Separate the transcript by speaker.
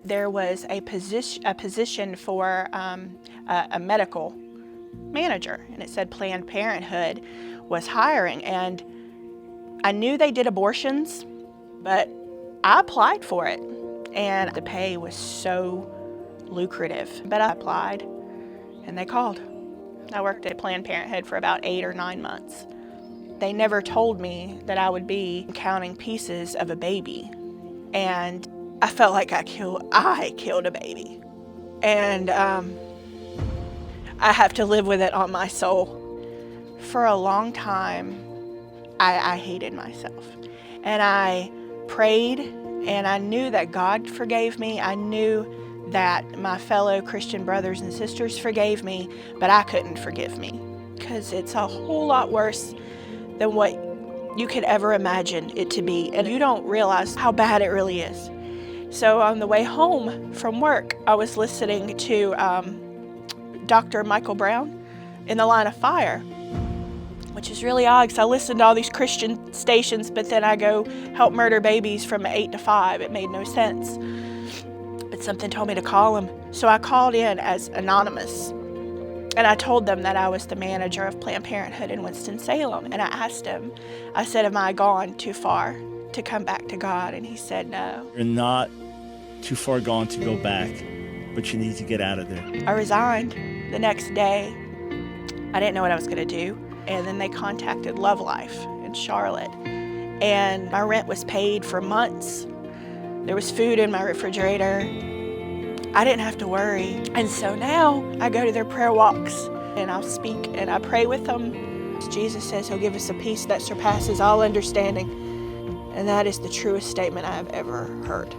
Speaker 1: there was a position for a medical manager, and it said Planned Parenthood was hiring, and I knew they did abortions, but I applied for it, and the pay was so lucrative. But I applied, and they called. I worked at Planned Parenthood for about 8 or 9 months. They never told me that I would be counting pieces of a baby, and I felt like I killed a baby, and I have to live with it on my soul. For a long time, I hated myself, and I prayed, and I knew that God forgave me. I knew that my fellow Christian brothers and sisters forgave me, but I couldn't forgive me, because it's a whole lot worse than what you could ever imagine it to be, and you don't realize how bad it really is. So on the way home from work, I was listening to Dr. Michael Brown in the Line of Fire, which is really odd because I listen to all these Christian stations, but then I go help murder babies from 8 to 5. It made no sense. But something told me to call him. So I called in as anonymous, and I told them that I was the manager of Planned Parenthood in Winston-Salem. And I asked him, I said, "Am I gone too far to come back to God?" And he said, "No."
Speaker 2: You're not too far gone to go back, but you need to get out of there.
Speaker 1: I resigned the next day. I didn't know what I was going to do. And then they contacted Love Life in Charlotte, and my rent was paid for months. There was food in my refrigerator. I didn't have to worry. And so now I go to their prayer walks, and I'll speak and I pray with them. Jesus says he'll give us a peace that surpasses all understanding, and that is the truest statement I have ever heard.